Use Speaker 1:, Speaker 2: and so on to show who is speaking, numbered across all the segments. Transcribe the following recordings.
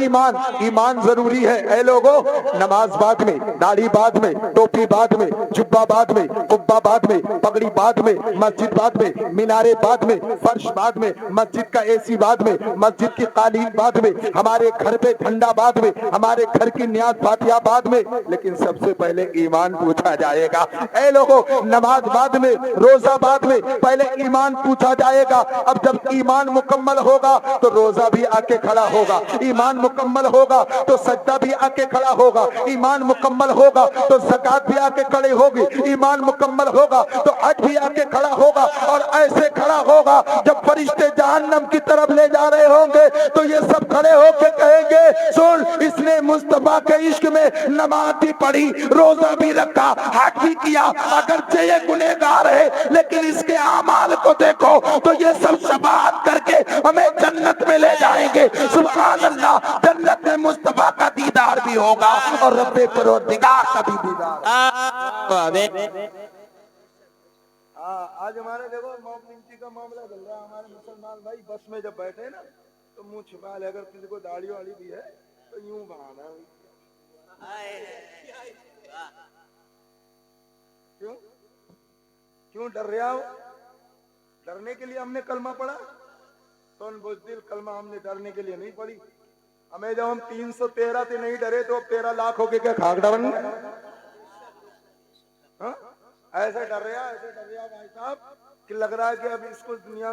Speaker 1: ایمان، ایمان ضروری ہے اے لوگوں. نماز بعد میں، داڑھی بعد میں، ٹوپی بعد میں، جبہ بعد میں، قبہ بعد میں، پگڑی بعد میں، مسجد بعد میں، مینارے بعد میں، فرش بعد میں، مسجد کا اے سی بعد میں، مسجد کی قالین بعد میں، ہمارے گھر پہ جھنڈا بعد میں، ہمارے گھر کی نیاز فاتحہ بعد میں، لیکن سب سے پہلے ایمان پوچھا جائے گا. اے لوگوں نماز بعد میں، روزہ بعد میں، پہلے ایمان پوچھا جائے گا. اب جب ایمان مکمل ہوگا تو روزہ بھی آ کے کھڑا ہوگا، ایمان مکمل ہوگا تو سجدہ بھی آ کے کھڑا ہوگا، ایمان مکمل ہوگا تو زکات بھی آ کے کھڑے ہوگی، ایمان مکمل ہوگا تو حج بھی آ کے کھڑا ہوگا. اور ایسے کھڑا ہوگا جب فرشتے جہنم کی طرف لے جا رہے ہوں گے تو یہ سب کھڑے ہو کے کہیں گے سن اس نے مصطفیٰ کے عشق میں نماز بھی پڑھی، روزہ بھی رکھا، حج بھی کیا، اگرچہ یہ گنہگار ہے لیکن اس کے اعمال کو دیکھو تو یہ سب شفاعت کر کے ہمیں جنت میں لے جائیں گے. سبحان اللہ. جنت میں مصطفیٰ کا دیدار بھی ہوگا اور رب پروردگار کا بھی دیدار.
Speaker 2: آج ہمارے دیکھو مومنٹی کا معاملہ چل رہا ہے. ہمارے مسلمان بھائی بس میں جب بیٹھے نا تو منہ چھپا لے. اگر کسی کو داڑھی واڑی بھی ہے تو یوں بہانا ہے. کیوں ڈر رہا ہو؟ ڈرنے کے لیے ہم نے کلمہ پڑھا؟ سن بزدل کلمہ ہم نے ڈرنے کے لیے نہیں پڑھی. ہمیں جب ہم 313 سے نہیں ڈرے تو 13 لاکھ ہو کے کیا کھاک ڈرن گے؟ ایسے ڈر رہا بھائی صاحب کہ لگ رہا ہے کہ اب اس کو دنیا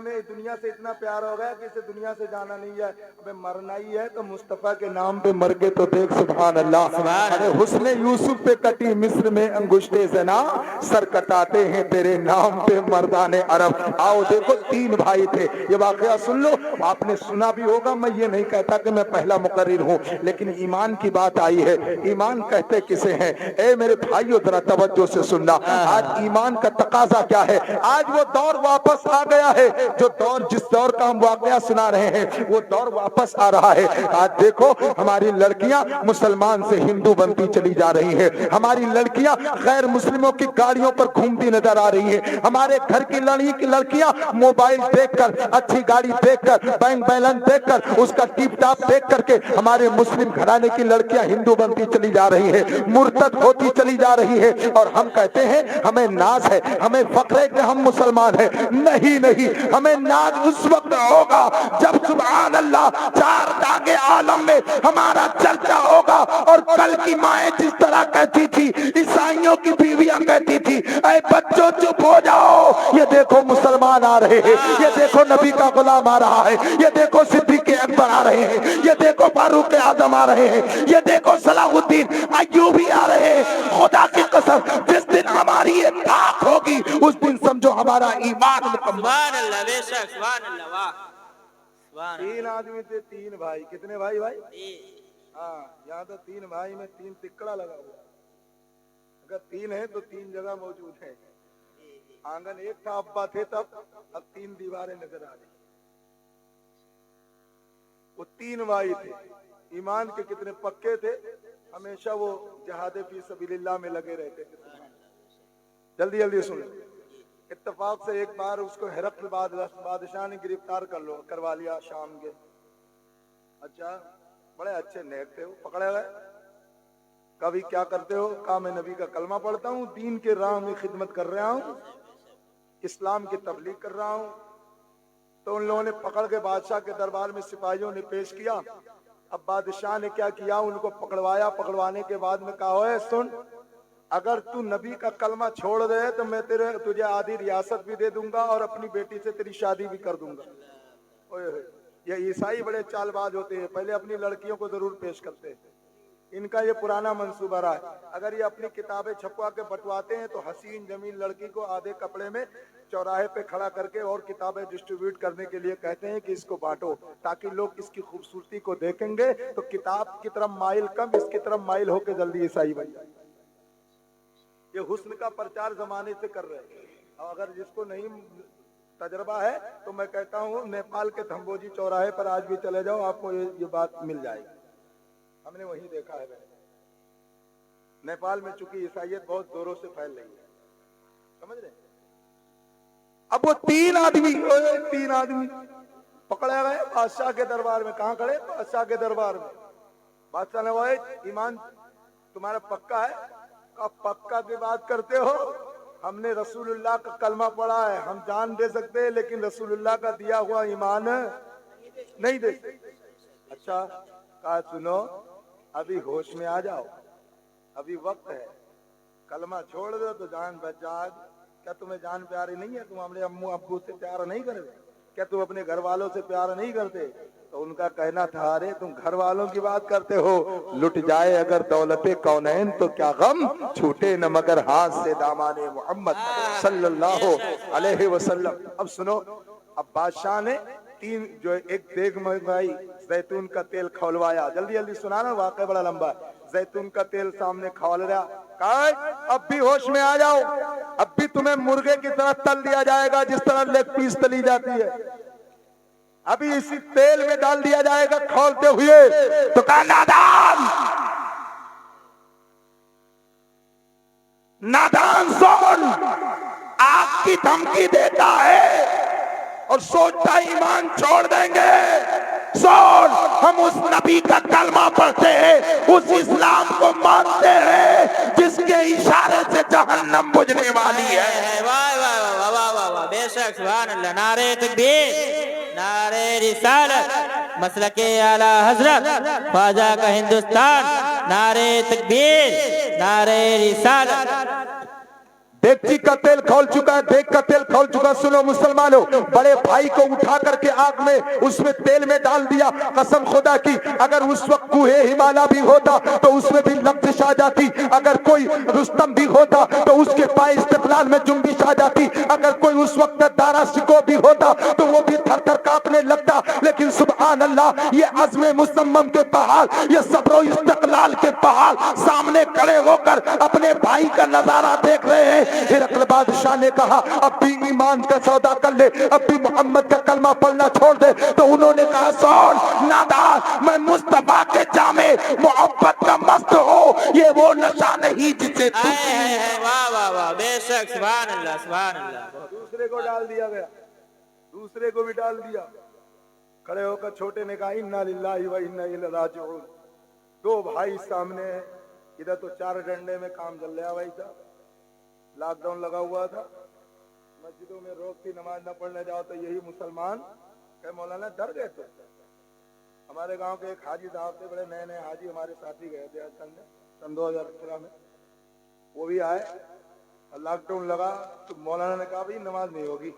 Speaker 2: سے اتنا پیار ہو گیا کہ اسے دنیا سے جانا نہیں ہے. ابے مرنا ہی ہے تو مصطفیٰ کے نام پہ مر کے تو دیکھ. سبحان اللہ.
Speaker 1: ارے حسن یوسف پہ کٹی مصر میں انگشتے زنا، سر کٹاتے ہیں تیرے نام پہ مردان عرب. آؤ دیکھو 3 بھائی تھے. یہ واقعہ سن لو. آپ نے سنا بھی ہوگا. میں یہ نہیں کہتا کہ میں پہلا مقرر ہوں لیکن ایمان کی بات آئی ہے. ایمان کہتے کسے ہیں؟ اے میرے بھائیو ذرا توجہ سے سننا. آج ایمان کا تقاضا کیا ہے؟ آج وہ دور واپس آ گیا ہے. جو دور جس دور کا ہم واقعہ سنا رہے ہیں وہ دور واپس آ رہا ہے. آج دیکھو ہماری لڑکیاں مسلمان سے ہندو بنتی چلی جا رہی ہیں. ہماری لڑکیاں غیر مسلموں کی گاڑیوں پر گھومتی نظر آ رہی ہیں. ہمارے گھر کی لڑکیاں موبائل دیکھ کر، اچھی گاڑی دیکھ کر، بینک بیلنس دیکھ کر، اس کا ٹیپ ٹاپ دیکھ کر کے ہمارے مسلم گھرانے کی لڑکیاں ہندو بنتی چلی جا رہی ہیں، مرتد ہوتی چلی جا رہی ہے. اور ہم کہتے ہیں ہمیں ناز ہے، ہمیں فخر ہے کہ ہم مسلمان ہیں. نہیں نہیں، ہمیں ناز اس وقت ہوگا جب سبحان اللہ 4 داغے عالم میں ہمارا چرچا ہوگا. اور کل کی مائیں جس طرح کہتی تھی، عیسائیوں کی بیویاں کہتی تھی اے بچوں چپ ہو جاؤ، یہ دیکھو مسلمان آ رہے ہیں، یہ دیکھو نبی کا غلام آ رہا ہے، یہ دیکھو صدیق اکبر آ رہے ہیں، یہ دیکھو فاروق اعظم آ رہے ہیں، یہ دیکھو صلاح الدین ایوبی آ رہے ہیں. خدا کی قسم جس دن ہماری یہ طاق ہوگی اس دن سمجھو ہمارا ایمان مکمل.
Speaker 3: سبحان اللہ. بے شک. سبحان اللہ. واہ.
Speaker 2: 3 آدمی تھے، 3 بھائی. کتنے بھائی؟ ہاں، یہاں تو 3 بھائی میں 3 تکڑا لگا ہوا. اگر 3 ہیں تو 3 جگہ موجود ہیں. آنگن ایک تھا، ابا تھے تب، اب 3 دیواریں نظر آ رہی. وہ 3 بھائی تھے. ایمان کے کتنے پکے تھے. ہمیشہ وہ جہاد فی سبیل اللہ میں لگے رہتے تھے. جلدی جلدی سن. اتفاق سے ایک بار اس کو ہرقل بادشاہ نے گرفتار کروا لیا شام کے. اچھا، بڑے اچھے نیک تھے. وہ پکڑے گئے. کبھی کیا کرتے ہو؟ کہا میں نبی کا کلمہ پڑھتا ہوں، دین کے راہ میں خدمت کر رہا ہوں، اسلام کی تبلیغ کر رہا ہوں. تو ان لوگوں نے پکڑ کے بادشاہ کے دربار میں سپاہیوں نے پیش کیا. اب بادشاہ نے کیا کیا؟ ان کو پکڑوایا. پکڑوانے کے بعد میں کہا اوے سن، اگر تو نبی کا کلمہ چھوڑ دے تو میں تجھے آدھی ریاست بھی دے دوں گا اور اپنی بیٹی سے تیری شادی بھی کر دوں گا. یہ عیسائی بڑے چال باز ہوتے ہیں، پہلے اپنی لڑکیوں کو ضرور پیش کرتے ہیں. ان کا یہ پرانا منصوبہ رہا ہے. اگر یہ اپنی کتابیں چھپوا کے بٹواتے ہیں تو حسین جمیل لڑکی کو آدھے کپڑے میں چوراہے پہ کھڑا کر کے اور کتابیں ڈسٹریبیوٹ کرنے کے لیے کہتے ہیں کہ اس کو بانٹو، تاکہ لوگ اس کی خوبصورتی کو دیکھیں گے تو کتاب کی طرف مائل کم، اس کی طرف مائل ہو کے جلدی عیسائی بن جائے. یہ حسن کا پرچار زمانے سے کر رہے ہیں. اور اگر جس کو نہیں تجربہ ہے تو میں کہتا ہوں نیپال کے دھمبوجی چوراہے پر آج بھی چلے جاؤ، آپ کو یہ بات مل جائے گی. ہم نے وہیں دیکھا ہے. نیپال میں چونکہ عیسائیت بہت زوروں سے پھیل رہی ہے، سمجھ رہے ہیں. اب وہ 3 آدمی پکڑے گئے بادشاہ کے دربار میں. کہاں کھڑے؟ بادشاہ کے دربار میں. बादशाह ने बोला ईमान तुम्हारा पक्का है? कहा पक्का की बात करते हो, हमने रसूलुल्लाह का कलमा पढ़ा है, हम जान दे सकते हैं लेकिन रसूलुल्लाह का दिया हुआ ईमान नहीं दे सकते। अच्छा, कहा सुनो अभी होश में आ जाओ, अभी वक्त है, कलमा छोड़ दो तो जान बच जाएगी। क्या तुम्हें जान प्यारी नहीं है? तुम अपने अम्मू अब्बू से प्यार नहीं करते? क्या तुम अपने घर वालों से प्यार नहीं करते? तो उनका कहना था अरे तुम घर वालों की बात करते हो, लुट जाए अगर दौलते कौनैन तो क्या गम, छूटे न मगर हाथ से दामाने मोहम्मद सल्लल्लाहु अलैहि वसल्लम। अब सुनो, अब बादशाह ने तीन जो एक देग मंगवाई, जैतून का तेल खौलवाया, जल्दी जल्दी सुनाना वाकई बड़ा लंबा है। जैतून का तेल सामने खौल रहा, कहा अब भी होश में आ जाओ, अब भी तुम्हें मुर्गे की तरह तल दिया जाएगा जिस तरह लेग पीस तली जाती है, अभी इसी तेल में डाल दिया जाएगा खौलते हुए। तो कहा नादान, नादान सुन, आग की धमकी देता है और सोचता ईमान छोड़ देंगे। सुन, हम उस नबी का कलमा पढ़ते हैं, उस इस्लाम को मानते हैं जिसके इशारे से जहन्नम बुझने वाली है।
Speaker 3: वाह वाह वाह वाह वाह वाह, बेशक सुभान अल्लाह। नारे तकबीर, नारे रिसालत, मसलके आला हजरत ख्वाजा का हिंदुस्तान, नारे तकबीर, नारे रिसालत।
Speaker 1: डेगची का तेल खौल चुका है, देग का तेल खौल चुका। सुनो मुसलमानों, बड़े भाई को उठा करके आग में उसमें तेल में डाल दिया। कसम खुदा की अगर उस वक्त कुहे हिमालय भी होता तो उसमें भी लफ्ज़ आ जाती, अगर कोई रुस्तम भी होता तो उसके पाए इस्तिक़लाल में जुम्बिश आ जाती, अगर कोई उस वक्त दारा शिको भी होता तो वो भी थर थर कांपने लगता। लेकिन सुभान अल्लाह, ये अज़्म मुसम्मम के पहाड़, ये सब्र इस्तिक़लाल के पहाड़ सामने खड़े होकर अपने भाई का नजारा देख रहे हैं। हिरकल बादशाह ने कहा अब भी ईमान का सौदा कर ले, अब भी मोहम्मद का कलमा पढ़ना छोड़ दे। तो उन्होंने कहा सुन नादान, मैं मुस्तफा के जामे मोहब्बत का मस्त हो, ये वो नशा नहीं जिसे तू।
Speaker 3: वाह वाह वाह, बेशक सुभान अल्लाह सुभान अल्लाह।
Speaker 2: दूसरे को डाल दिया गया, दूसरे को भी डाल दिया। खड़े होकर छोटे ने कहा इन्ना लिल्लाहि व इन्ना इलैहि राजिऊन। दो भाई सामने, इधर तो चार डंडे में काम चल रहा भाई साहब, लॉकडाउन लगा हुआ था, मस्जिदों में रोक थी, नमाज न पढ़ने जाओ तो यही मुसलमान कहे मौलाना डर गए। तो हमारे गांव के एक हाजी साहब थे, बड़े नए नए हाजी, हमारे साथी गए थे सन 2018 में, वो भी आए और लॉकडाउन लगा तो मौलाना ने कहा भाई नमाज नहीं होगी।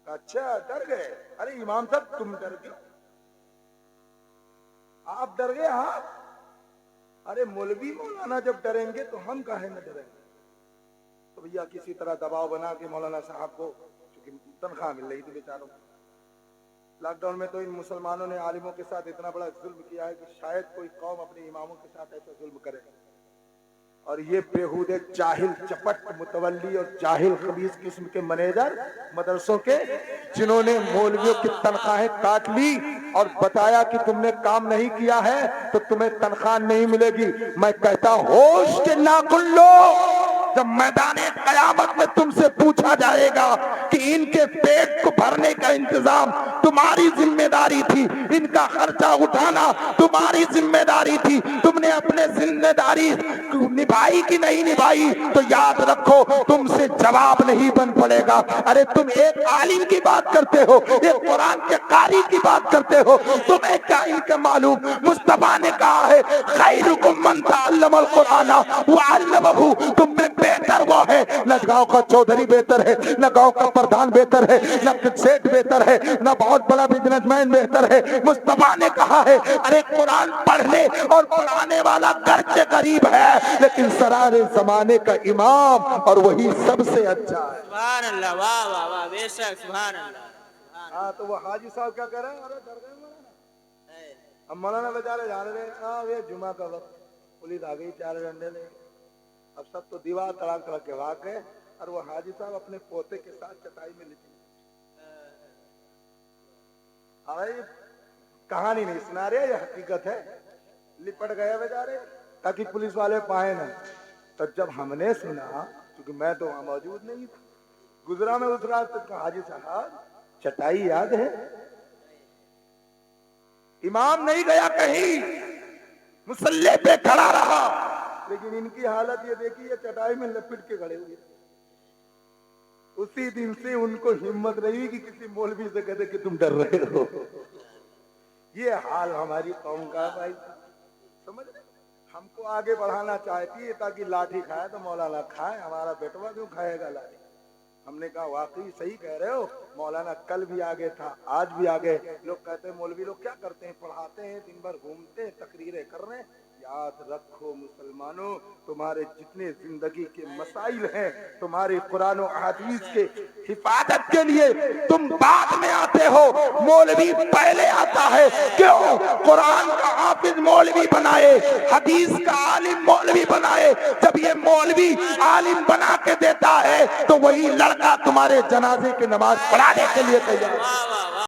Speaker 2: अच्छा डर गए? अरे इमाम साहब तुम डर गए, आप डर गए? हाँ, अरे मौलवी मौलाना जब डरेंगे तो हम काहे न डरेंगे। तो भैया किसी तरह दबाव बना के मौलाना साहब को, क्योंकि तनख्वाह मिल रही थी बेचारों को, लॉकडाउन में तो इन मुसलमानों ने आलिमों के साथ इतना बड़ा जुल्म किया है कि शायद कोई कौम अपने इमामों के साथ ऐसा जुल्म करे। और ये बेहूदे जाहिल चपट मुतवल्ली और जाहिल खबीस किस्म के मैनेजर मदरसों के, जिन्होंने मौलवियों की तनख्वाहें काट ली और बताया कि तुमने काम नहीं किया है तो तुम्हें तनख्वाह नहीं मिलेगी। मैं कहता होश के नाखुन लो, जब मैदाने कयामत में तुमसे पूछा जाएगा कि इनके पेट को भरने का इंतजाम तुम्हारी जिम्मेदारी थी, इनका खर्चा उठाना तुम्हारी जिम्मेदारी थी, तुमने अपने जिम्मेदारी निभाई कि नहीं निभाई, तो याद रखो तुमसे जवाब नहीं बन पड़ेगा। अरे तुम एक आलिम की बात करते हो, एक कुरान के कारी की बात करते हो, तुम्हें क्या इनका मालूम? मुस्तफा ने कहा है खैरुकुम मन तअल्लमल कुरान व अल्लमहु, तुम में बेहतर वो है, न गांव का चौधरी बेहतर है, न गांव का प्रधान बेहतर है, न सेठ बेहतर है, न बहुत बड़ा बिजनेसमैन बेहतर है। मुस्तफा ने कहा है अरे कुरान पढ़ने और पढ़ाने वाला घर के गरीब है, लेकिन सरारे जमाने का इमाम और वही सबसे अच्छा है।
Speaker 3: सुभान अल्लाह, वाह वाह वाह, बेशक सुभान अल्लाह।
Speaker 2: हाँ तो वो हाजी साहब क्या कह रहे हैं? अरे डर गए मौलाना। अब मौलाना बेचारे जा रहे हैं, ये जुमा का वक्त, पुलिस आ गई, चार डंडे ले, अब सब तो दीवार तड़ाक तड़ाक के भाग गए और वो हाजी साहब अपने पोते के साथ चटाई में लिपट। अरे कहानी नहीं सुना रहे, ये हकीकत है, लिपट गए बेचारे ताकि पुलिस वाले पाए ना। तो जब हमने सुना, क्योंकि मैं तो वहां मौजूद नहीं था, गुजरा में उस रात तक, हाजी साहब चटाई याद है? इमाम नहीं गया कहीं,
Speaker 1: मुसल्ले पे खड़ा रहा।
Speaker 2: लेकिन इनकी हालत ये देखी, ये चटाई में लपेट के खड़े हुए। उसी दिन से उनको हिम्मत रही कि किसी मौलवी से कहते कि तुम डर रहे हो। ये हाल हमारी कौम का है भाई, समझ रहे? हमको आगे बढ़ाना चाहती है ताकि लाठी खाए तो मौलाना खाए, हमारा बेटवा क्यों खाएगा लाठी? हमने कहा वाकई सही कह रहे हो मौलाना, कल भी आगे था आज भी आगे। लोग कहते हैं मौलवी लोग क्या करते हैं, पढ़ाते हैं, दिन भर घूमते हैं, तकरीरें कर रहे हैं। याद रखो मुसलमानों, तुम्हारे जितने जिंदगी के मसाइल हैं, तुम्हारे कुरान और हदीस के हिफाजत के लिए तुम बाद में आते हो, मौलवी पहले आता है। क्यों? कुरान का हाफिज मौलवी बनाए, हदीस का आलिम मौलवी बनाए। जब ये मौलवी आलिम बना के देता है तो वही लड़का तुम्हारे जनाजे की नमाज पढ़ाने के लिए तैयार है।